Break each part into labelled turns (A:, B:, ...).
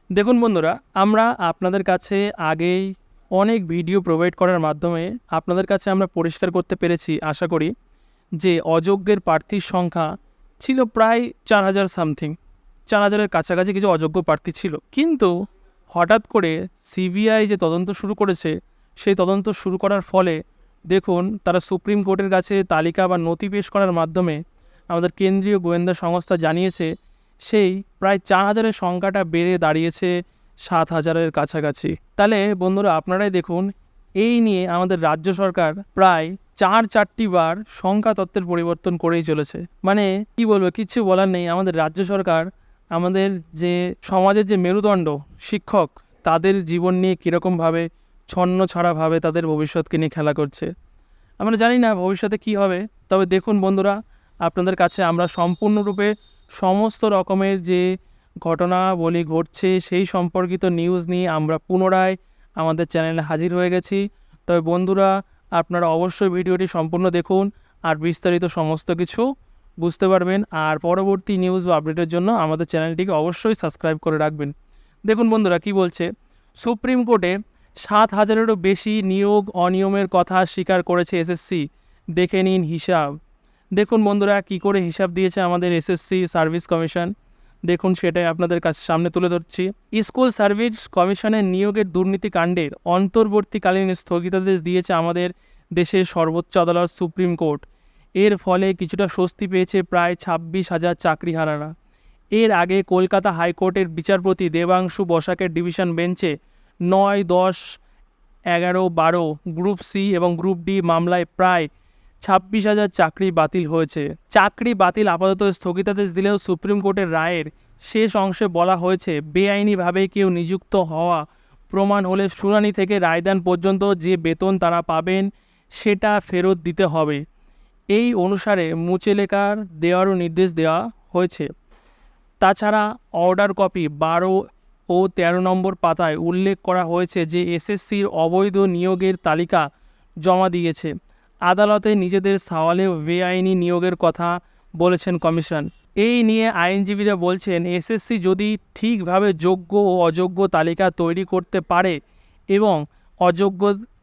A: দেখুন বন্ধুরা, আমরা আপনাদের কাছে আগেই অনেক ভিডিও প্রোভাইড করার মাধ্যমে আপনাদের কাছে আমরা পরিষ্কার করতে পেরেছি আশা করি যে অযোগ্যের প্রার্থীর সংখ্যা ছিল প্রায় 4000 সামথিং। 4000-এর কাছাকাছি কিছু অযোগ্য প্রার্থী ছিল, কিন্তু হঠাৎ করে সিবিআই যে তদন্ত শুরু করেছে, সেই তদন্ত শুরু করার ফলে দেখুন তারা সুপ্রিম কোর্টের কাছে তালিকা বা নথি পেশ করার মাধ্যমে আমাদের কেন্দ্রীয় গোয়েন্দা সংস্থা জানিয়েছে সেই প্রায় 4000-এর সংখ্যাটা বেড়ে দাঁড়িয়েছে 7000-এর কাছাকাছি। তাহলে বন্ধুরা আপনারাই দেখুন, এই নিয়ে আমাদের রাজ্য সরকার প্রায় 4টি বার সংখ্যা তত্ত্বের পরিবর্তন করেই চলেছে। মানে কি বলবো, কিচ্ছু বলার নেই। আমাদের রাজ্য সরকার আমাদের যে সমাজের যে মেরুদণ্ড শিক্ষক, তাদের জীবন নিয়ে কীরকমভাবে ছন্ন ছাড়াভাবে তাদের ভবিষ্যৎকে নিয়ে খেলা করছে। আমরা জানি না ভবিষ্যতে কি হবে, তবে দেখুন বন্ধুরা, আপনাদের কাছে আমরা সম্পূর্ণরূপে সমস্ত রকমের যে ঘটনাবলী ঘটছে সেই সম্পর্কিত নিউজ নিয়ে আমরা পুনরায় আমাদের চ্যানেলে হাজির হয়ে গেছি। তবে বন্ধুরা, আপনারা অবশ্যই ভিডিওটি সম্পূর্ণ দেখুন আর বিস্তারিত সমস্ত কিছু বুঝতে পারবেন। আর পরবর্তী নিউজ বা আপডেটের জন্য আমাদের চ্যানেলটিকে অবশ্যই সাবস্ক্রাইব করে রাখবেন। দেখুন বন্ধুরা কি বলছে, সুপ্রিম কোর্টে 7000-এরও বেশি নিয়োগ অনিয়মের কথা স্বীকার করেছে এসএসসি। দেখে নিন হিসাব। দেখুন বন্ধুরা কি করে হিসাব দিয়েছে আমাদের এসএসসি সার্ভিস কমিশন, দেখুন সেটাই আপনাদের কাছে সামনে তুলে ধরছি। স্কুল সার্ভিস কমিশনের নিয়োগের দুর্নীতিকাণ্ডের অন্তর্বর্তীকালীন স্থগিতাদেশ দিয়েছে আমাদের দেশের সর্বোচ্চ আদালত সুপ্রিম কোর্ট। এর ফলে কিছুটা স্বস্তি পেয়েছে প্রায় 26,000 চাকরিহারারা। এর আগে কলকাতা হাইকোর্টের বিচারপতি দেবাংশু বসাকের ডিভিশন বেঞ্চে 9, 10, 11, 12 গ্রুপ সি এবং গ্রুপ ডি মামলায় প্রায় 26,000 চাকরি বাতিল হয়েছে। চাকরি বাতিল আপাতত স্থগিতাদেশ দিলেও সুপ্রিম কোর্টের রায়ের শেষ অংশে বলা হয়েছে বেআইনিভাবে কেউ নিযুক্ত হওয়া প্রমাণ হলে শুনানি থেকে রায়দান পর্যন্ত যে বেতন তারা পাবেন সেটা ফেরত দিতে হবে। এই অনুসারে মুচলেকার দেওয়ারও নির্দেশ দেওয়া হয়েছে। তাছাড়া অর্ডার কপি 12 ও 13 নম্বর পাতায় উল্লেখ করা হয়েছে যে এসএসসির অবৈধ নিয়োগের তালিকা জমা দিয়েছে। আদালতে নিজেদের সওয়ালে বেআইনি নিয়োগের কথা বলেছেন কমিশন। এই নিয়ে আইনজীবীরা বলছেন এসএসসি যদি ঠিকভাবে যোগ্য ও অযোগ্য তালিকা তৈরি করতে পারে এবং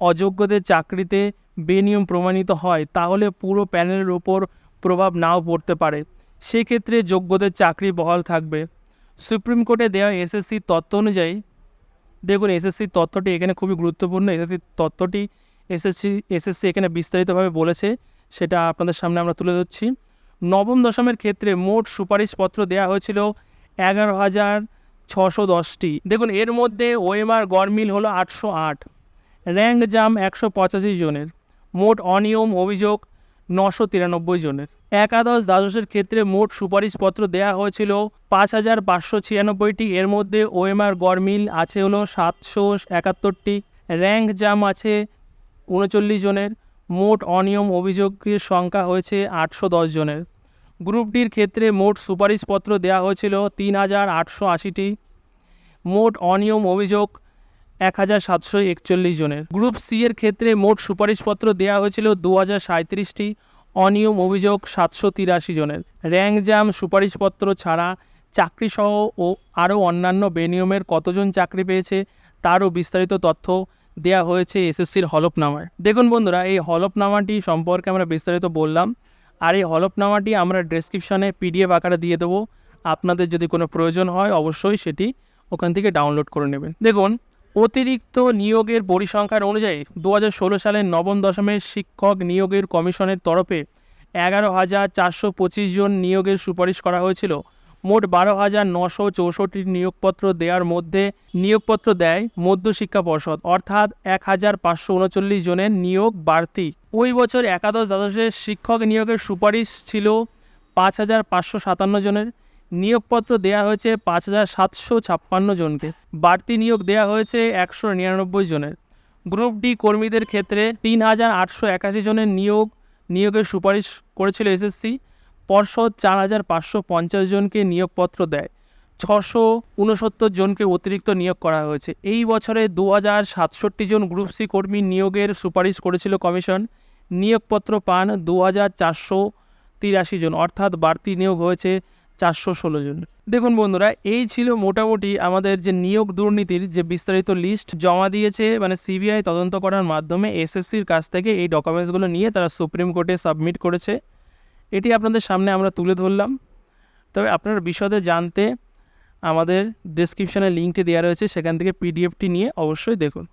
A: অযোগ্যদের চাকরিতে বেনিয়ম প্রমাণিত হয়, তাহলে পুরো প্যানেলের উপর প্রভাব নাও পড়তে পারে। সেক্ষেত্রে যোগ্যদের চাকরি বহাল থাকবে। সুপ্রিম কোর্টে দেওয়া এসএসসির তথ্য অনুযায়ী দেখুন, এসএসসির তথ্যটি এখানে খুবই গুরুত্বপূর্ণ। এসএসসি এখানে বিস্তারিতভাবে বলেছে, সেটা আপনাদের সামনে আমরা তুলে ধরছি। নবম দশমের ক্ষেত্রে মোট সুপারিশপত্র দেওয়া হয়েছিল 11,610টি। দেখুন এর মধ্যে ওএমআর গড়মিল হলো 808, র্যাঙ্ক জাম 185 জনের, মোট অনিয়ম অভিযোগ 993 জনের। একাদশ দ্বাদশের ক্ষেত্রে মোট সুপারিশপত্র দেওয়া হয়েছিল 5,596টি। এর মধ্যে ওএমআর গড়মিল আছে হলো 771টি, র্যাঙ্ক জাম আছে 39 জনের, মোট অনিয়ম অভিযোগের সংখ্যা হয়েছে 810 জনের। গ্রুপ ডির ক্ষেত্রে মোট সুপারিশপত্র দেওয়া হয়েছিল 3,880টি, মোট অনিয়ম অভিযোগ 1,741 জনের। গ্রুপ সি এর ক্ষেত্রে মোট সুপারিশপত্র দেওয়া হয়েছিল 2,037টি, অনিয়ম অভিযোগ 783 জনের। র্যাঙ্ক জাম সুপারিশপত্র ছাড়া চাকরিসহ ও আরও অন্যান্য বেনিয়মের কতজন চাকরি পেয়েছে তারও বিস্তারিত তথ্য দেওয়া হয়েছে এসএসসির হলফনামায়। দেখুন বন্ধুরা, এই হলফনামাটি সম্পর্কে আমরা বিস্তারিত বললাম, আর এই হলফনামাটি আমরা ডেসক্রিপশনে পিডিএফ আকারে দিয়ে দেবো। আপনাদের যদি কোনো প্রয়োজন হয় অবশ্যই সেটি ওখান থেকে ডাউনলোড করে নেবেন। দেখুন, অতিরিক্ত নিয়োগের পরিসংখ্যান অনুযায়ী 2016 সালের নবম দশমের শিক্ষক নিয়োগের কমিশনের তরফে 11,425 জন নিয়োগের সুপারিশ করা হয়েছিল। মোট 12,964 নিয়োগপত্র দেওয়ার মধ্যে নিয়োগপত্র দেয় মধ্যশিক্ষা পর্ষদ, অর্থাৎ 1,539 জনের নিয়োগ বাড়তি। ওই বছর একাদশ দ্বাদশের শিক্ষক নিয়োগের সুপারিশ ছিল 5,557 জনের, নিয়োগপত্র দেওয়া হয়েছে 5,756 জনকে, বাড়তি নিয়োগ দেওয়া হয়েছে 199 জনের। গ্রুপ ডি কর্মীদের ক্ষেত্রে 3,881 জনের নিয়োগের সুপারিশ করেছিল এসএসসি। পর্ষদ 4,550 জনকে নিয়োগপত্র দেয়, 669 জনকে অতিরিক্ত নিয়োগ করা হয়েছে। এই বছরে 2,067 জন গ্রুপ সি কর্মী নিয়োগের সুপারিশ করেছিল কমিশন, নিয়োগপত্র পান 2,483 জন, অর্থাৎ বাড়তি নিয়োগ হয়েছে 416 জন। দেখুন বন্ধুরা, এই ছিল মোটামুটি আমাদের যে নিয়োগ দুর্নীতির যে বিস্তারিত লিস্ট জমা দিয়েছে, মানে সিবিআই তদন্ত করার মাধ্যমে এসএসসির কাছ থেকে এই ডকুমেন্টসগুলো নিয়ে তারা সুপ্রিম কোর্টে সাবমিট করেছে। এটি আপনাদের সামনে আমরা তুলে ধরলাম। তবে আপনার বিশদে জানতে আমাদের ডেসক্রিপশানে লিঙ্কটি দেওয়া রয়েছে, সেখান থেকে পিডিএফটি নিয়ে অবশ্যই দেখুন।